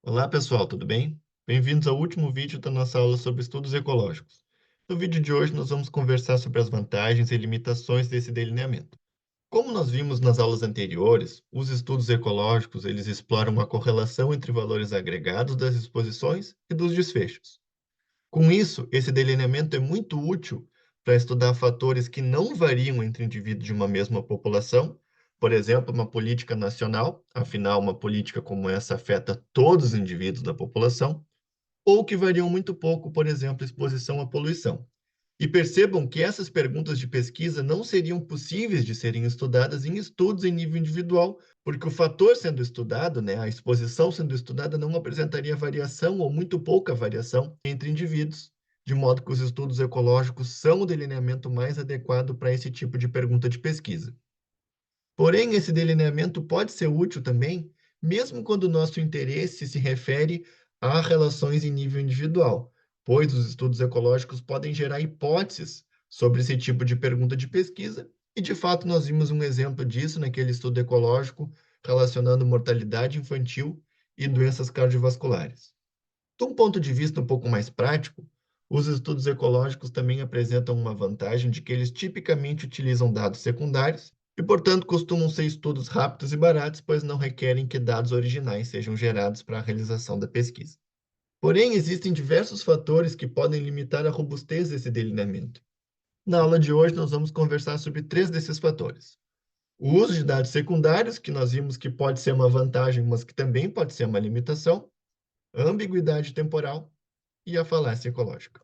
Olá pessoal, tudo bem? Bem-vindos ao último vídeo da nossa aula sobre estudos ecológicos. No vídeo de hoje nós vamos conversar sobre as vantagens e limitações desse delineamento. Como nós vimos nas aulas anteriores, os estudos ecológicos eles exploram a correlação entre valores agregados das exposições e dos desfechos. Com isso, esse delineamento é muito útil para estudar fatores que não variam entre indivíduos de uma mesma população, por exemplo, uma política nacional, afinal, uma política como essa afeta todos os indivíduos da população, ou que variam muito pouco, por exemplo, exposição à poluição. E percebam que essas perguntas de pesquisa não seriam possíveis de serem estudadas em estudos em nível individual, porque o fator sendo estudado, a exposição sendo estudada, não apresentaria variação ou muito pouca variação entre indivíduos, de modo que os estudos ecológicos são o delineamento mais adequado para esse tipo de pergunta de pesquisa. Porém, esse delineamento pode ser útil também, mesmo quando o nosso interesse se refere a relações em nível individual, pois os estudos ecológicos podem gerar hipóteses sobre esse tipo de pergunta de pesquisa, e de fato nós vimos um exemplo disso naquele estudo ecológico relacionando mortalidade infantil e doenças cardiovasculares. De um ponto de vista um pouco mais prático, os estudos ecológicos também apresentam uma vantagem de que eles tipicamente utilizam dados secundários e, portanto, costumam ser estudos rápidos e baratos, pois não requerem que dados originais sejam gerados para a realização da pesquisa. Porém, existem diversos fatores que podem limitar a robustez desse delineamento. Na aula de hoje, nós vamos conversar sobre três desses fatores. O uso de dados secundários, que nós vimos que pode ser uma vantagem, mas que também pode ser uma limitação, a ambiguidade temporal e a falácia ecológica.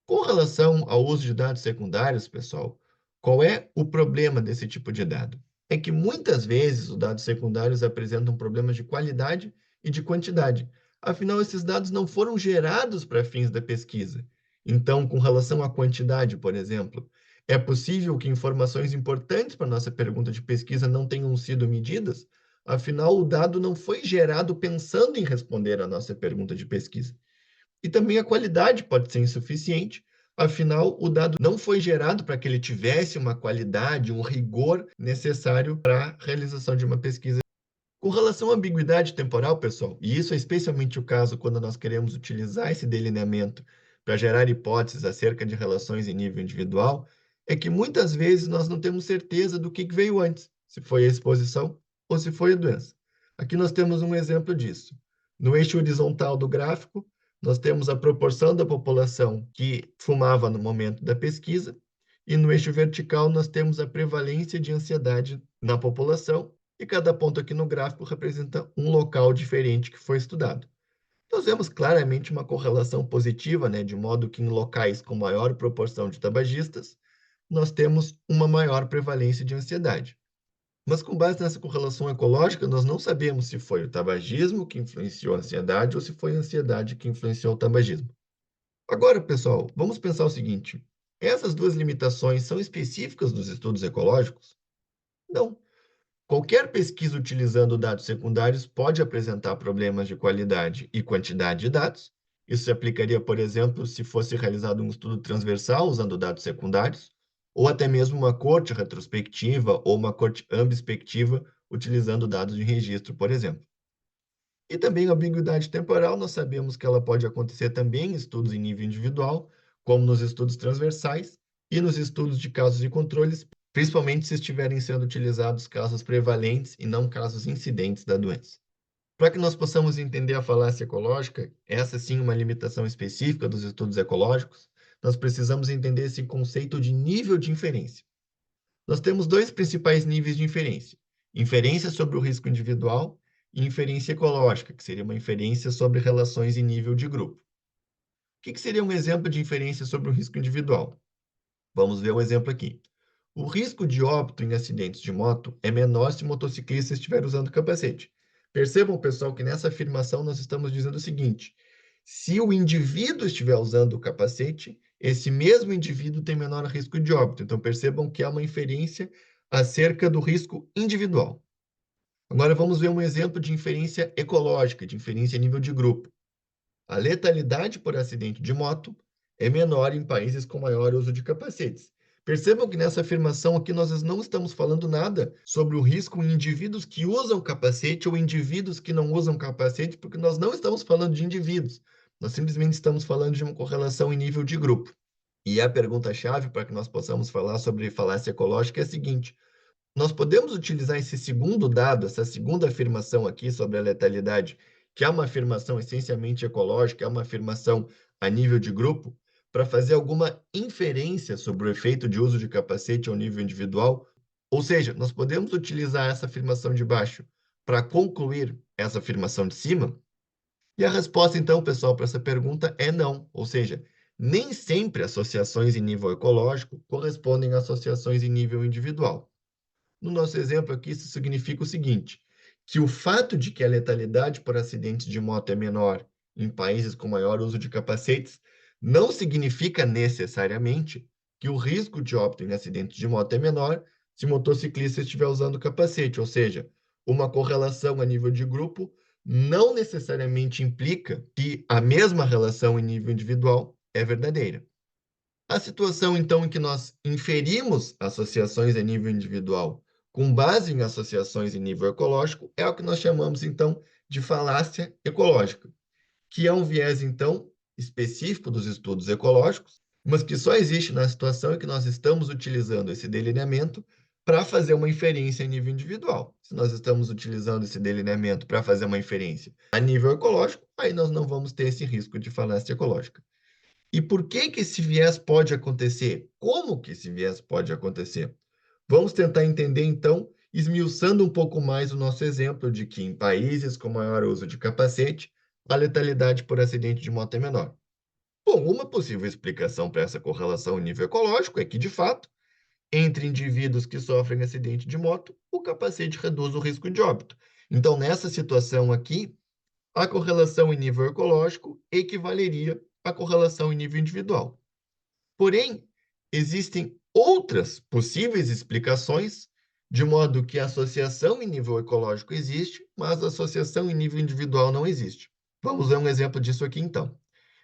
Com relação ao uso de dados secundários, pessoal, qual é o problema desse tipo de dado? É que muitas vezes os dados secundários apresentam problemas de qualidade e de quantidade. Afinal, esses dados não foram gerados para fins da pesquisa. Então, com relação à quantidade, por exemplo, é possível que informações importantes para nossa pergunta de pesquisa não tenham sido medidas? Afinal, o dado não foi gerado pensando em responder à nossa pergunta de pesquisa. E também a qualidade pode ser insuficiente, afinal, o dado não foi gerado para que ele tivesse uma qualidade, um rigor necessário para a realização de uma pesquisa. Com relação à ambiguidade temporal, pessoal, e isso é especialmente o caso quando nós queremos utilizar esse delineamento para gerar hipóteses acerca de relações em nível individual, é que muitas vezes nós não temos certeza do que veio antes, se foi a exposição ou se foi a doença. Aqui nós temos um exemplo disso. No eixo horizontal do gráfico, nós temos a proporção da população que fumava no momento da pesquisa, e no eixo vertical nós temos a prevalência de ansiedade na população, e cada ponto aqui no gráfico representa um local diferente que foi estudado. Nós vemos claramente uma correlação positiva, de modo que em locais com maior proporção de tabagistas, nós temos uma maior prevalência de ansiedade. Mas com base nessa correlação ecológica, nós não sabemos se foi o tabagismo que influenciou a ansiedade ou se foi a ansiedade que influenciou o tabagismo. Agora, pessoal, vamos pensar o seguinte: essas duas limitações são específicas dos estudos ecológicos? Não. Qualquer pesquisa utilizando dados secundários pode apresentar problemas de qualidade e quantidade de dados. Isso se aplicaria, por exemplo, se fosse realizado um estudo transversal usando dados secundários, ou até mesmo uma corte retrospectiva ou uma corte ambespectiva utilizando dados de registro, por exemplo. E também a ambiguidade temporal, nós sabemos que ela pode acontecer também em estudos em nível individual, como nos estudos transversais e nos estudos de casos e controles, principalmente se estiverem sendo utilizados casos prevalentes e não casos incidentes da doença. Para que nós possamos entender a falácia ecológica, essa sim uma limitação específica dos estudos ecológicos, nós precisamos entender esse conceito de nível de inferência. Nós temos dois principais níveis de inferência: inferência sobre o risco individual e inferência ecológica, que seria uma inferência sobre relações em nível de grupo. O que seria um exemplo de inferência sobre o risco individual? Vamos ver um exemplo aqui. O risco de óbito em acidentes de moto é menor se o motociclista estiver usando capacete. Percebam, pessoal, que nessa afirmação nós estamos dizendo o seguinte: se o indivíduo estiver usando o capacete, esse mesmo indivíduo tem menor risco de óbito. Então, percebam que há uma inferência acerca do risco individual. Agora, vamos ver um exemplo de inferência ecológica, de inferência a nível de grupo. A letalidade por acidente de moto é menor em países com maior uso de capacetes. Percebam que nessa afirmação aqui nós não estamos falando nada sobre o risco em indivíduos que usam capacete ou indivíduos que não usam capacete, porque nós não estamos falando de indivíduos. Nós simplesmente estamos falando de uma correlação em nível de grupo. E a pergunta-chave para que nós possamos falar sobre falácia ecológica é a seguinte: nós podemos utilizar esse segundo dado, essa segunda afirmação aqui sobre a letalidade, que é uma afirmação essencialmente ecológica, é uma afirmação a nível de grupo, para fazer alguma inferência sobre o efeito de uso de capacete ao nível individual? Ou seja, nós podemos utilizar essa afirmação de baixo para concluir essa afirmação de cima? E a resposta, então, pessoal, para essa pergunta é não. Ou seja, nem sempre associações em nível ecológico correspondem a associações em nível individual. No nosso exemplo aqui, isso significa o seguinte, que o fato de que a letalidade por acidentes de moto é menor em países com maior uso de capacetes não significa necessariamente que o risco de óbito em acidentes de moto é menor se o motociclista estiver usando capacete, ou seja, uma correlação a nível de grupo não necessariamente implica que a mesma relação em nível individual é verdadeira. A situação, então, em que nós inferimos associações a nível individual com base em associações em nível ecológico é o que nós chamamos, então, de falácia ecológica, que é um viés, então, específico dos estudos ecológicos, mas que só existe na situação em que nós estamos utilizando esse delineamento para fazer uma inferência a nível individual. Se nós estamos utilizando esse delineamento para fazer uma inferência a nível ecológico, aí nós não vamos ter esse risco de falácia ecológica. E por que que esse viés pode acontecer? Como que esse viés pode acontecer? Vamos tentar entender, então, esmiuçando um pouco mais o nosso exemplo de que em países com maior uso de capacete, a letalidade por acidente de moto é menor. Bom, uma possível explicação para essa correlação em nível ecológico é que, de fato, entre indivíduos que sofrem acidente de moto, o capacete reduz o risco de óbito. Então, nessa situação aqui, a correlação em nível ecológico equivaleria à correlação em nível individual. Porém, existem outras possíveis explicações, de modo que a associação em nível ecológico existe, mas a associação em nível individual não existe. Vamos ver um exemplo disso aqui, então.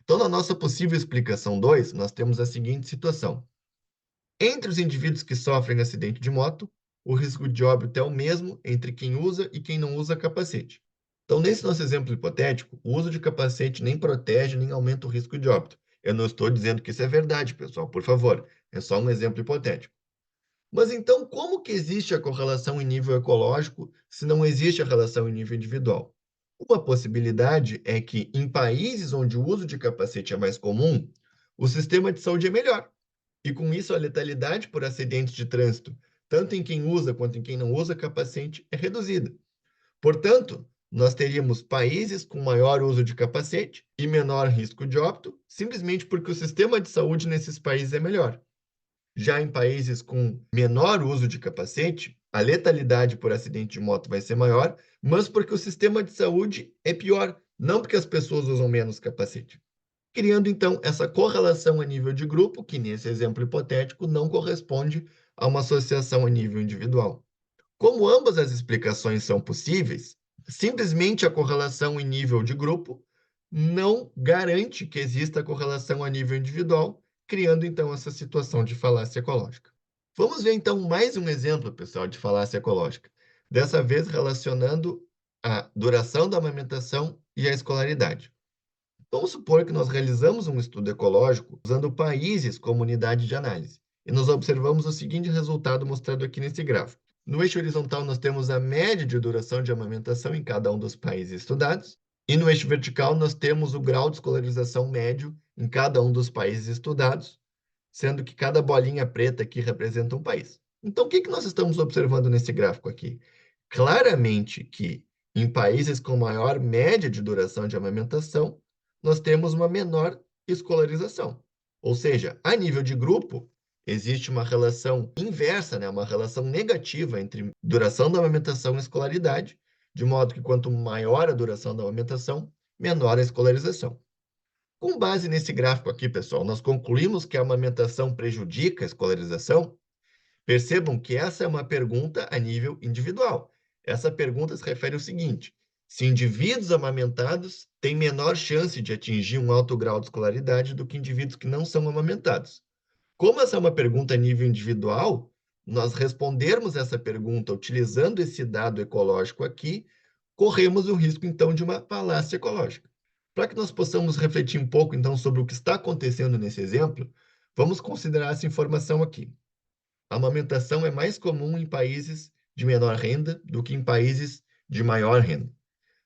Então, na nossa possível explicação 2, nós temos a seguinte situação. Entre os indivíduos que sofrem acidente de moto, o risco de óbito é o mesmo entre quem usa e quem não usa capacete. Então, nesse nosso exemplo hipotético, o uso de capacete nem protege nem aumenta o risco de óbito. Eu não estou dizendo que isso é verdade, pessoal, por favor. É só um exemplo hipotético. Mas então, como que existe a correlação em nível ecológico se não existe a relação em nível individual? Uma possibilidade é que, em países onde o uso de capacete é mais comum, o sistema de saúde é melhor. E com isso, a letalidade por acidentes de trânsito, tanto em quem usa quanto em quem não usa capacete, é reduzida. Portanto, nós teríamos países com maior uso de capacete e menor risco de óbito, simplesmente porque o sistema de saúde nesses países é melhor. Já em países com menor uso de capacete, a letalidade por acidente de moto vai ser maior, mas porque o sistema de saúde é pior, não porque as pessoas usam menos capacete. Criando, então, essa correlação a nível de grupo, que nesse exemplo hipotético não corresponde a uma associação a nível individual. Como ambas as explicações são possíveis, simplesmente a correlação em nível de grupo não garante que exista a correlação a nível individual, criando então essa situação de falácia ecológica. Vamos ver então mais um exemplo, pessoal, de falácia ecológica. Dessa vez relacionando a duração da amamentação e a escolaridade. Vamos supor que nós realizamos um estudo ecológico usando países como unidade de análise. E nós observamos o seguinte resultado mostrado aqui nesse gráfico. No eixo horizontal, nós temos a média de duração de amamentação em cada um dos países estudados. E no eixo vertical, nós temos o grau de escolarização médio em cada um dos países estudados, sendo que cada bolinha preta aqui representa um país. Então, o que que nós estamos observando nesse gráfico aqui? Claramente que em países com maior média de duração de amamentação, nós temos uma menor escolarização. Ou seja, a nível de grupo, existe uma relação inversa, né? Uma relação negativa entre duração da amamentação e escolaridade, de modo que quanto maior a duração da amamentação, menor a escolarização. Com base nesse gráfico aqui, pessoal, nós concluímos que a amamentação prejudica a escolarização. Percebam que essa é uma pergunta a nível individual. Essa pergunta se refere ao seguinte: se indivíduos amamentados têm menor chance de atingir um alto grau de escolaridade do que indivíduos que não são amamentados. Como essa é uma pergunta a nível individual, nós respondermos essa pergunta utilizando esse dado ecológico aqui, corremos o risco, então, de uma falácia ecológica. Para que nós possamos refletir um pouco, então, sobre o que está acontecendo nesse exemplo, vamos considerar essa informação aqui. A amamentação é mais comum em países de menor renda do que em países de maior renda.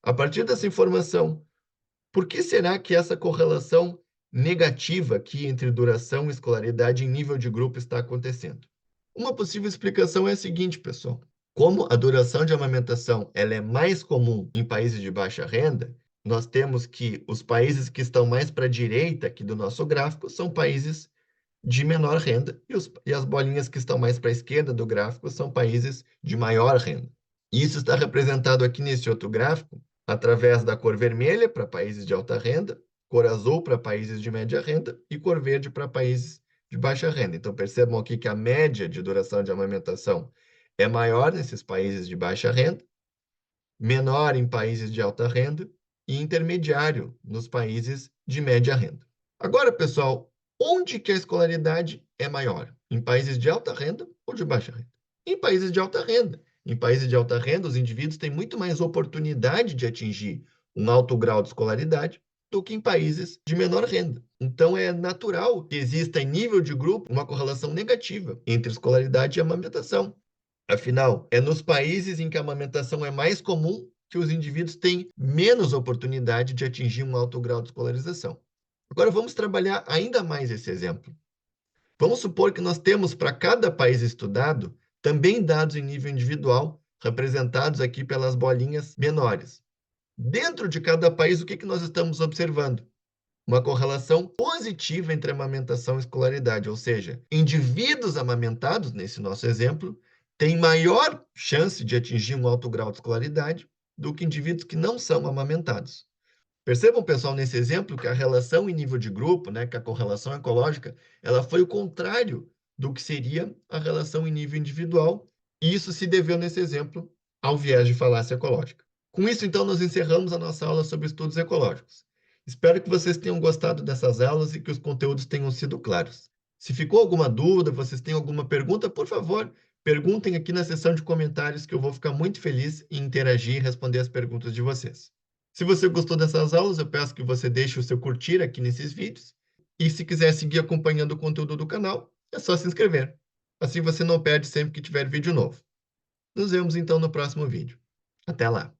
A partir dessa informação, por que será que essa correlação negativa aqui entre duração e escolaridade em nível de grupo está acontecendo? Uma possível explicação é a seguinte, pessoal. Como a duração de amamentação ela é mais comum em países de baixa renda, nós temos que os países que estão mais para a direita aqui do nosso gráfico são países de menor renda e as bolinhas que estão mais para a esquerda do gráfico são países de maior renda. Isso está representado aqui nesse outro gráfico através da cor vermelha para países de alta renda, cor azul para países de média renda e cor verde para países de baixa renda. Então, percebam aqui que a média de duração de amamentação é maior nesses países de baixa renda, menor em países de alta renda e intermediário nos países de média renda. Agora, pessoal, onde que a escolaridade é maior? Em países de alta renda ou de baixa renda? Em países de alta renda. Em países de alta renda, os indivíduos têm muito mais oportunidade de atingir um alto grau de escolaridade do que em países de menor renda. Então, é natural que exista em nível de grupo uma correlação negativa entre escolaridade e amamentação. Afinal, é nos países em que a amamentação é mais comum que os indivíduos têm menos oportunidade de atingir um alto grau de escolarização. Agora vamos trabalhar ainda mais esse exemplo. Vamos supor que nós temos para cada país estudado também dados em nível individual, representados aqui pelas bolinhas menores. Dentro de cada país, o que nós estamos observando? Uma correlação positiva entre amamentação e escolaridade, ou seja, indivíduos amamentados, nesse nosso exemplo, têm maior chance de atingir um alto grau de escolaridade do que indivíduos que não são amamentados. Percebam, pessoal, nesse exemplo, que a relação em nível de grupo, né, que a correlação ecológica, ela foi o contrário do que seria a relação em nível individual, e isso se deveu, nesse exemplo, ao viés de falácia ecológica. Com isso, então, nós encerramos a nossa aula sobre estudos ecológicos. Espero que vocês tenham gostado dessas aulas e que os conteúdos tenham sido claros. Se ficou alguma dúvida, vocês têm alguma pergunta, por favor, perguntem aqui na seção de comentários que eu vou ficar muito feliz em interagir e responder as perguntas de vocês. Se você gostou dessas aulas, eu peço que você deixe o seu curtir aqui nesses vídeos. E se quiser seguir acompanhando o conteúdo do canal, é só se inscrever. Assim você não perde sempre que tiver vídeo novo. Nos vemos então no próximo vídeo. Até lá!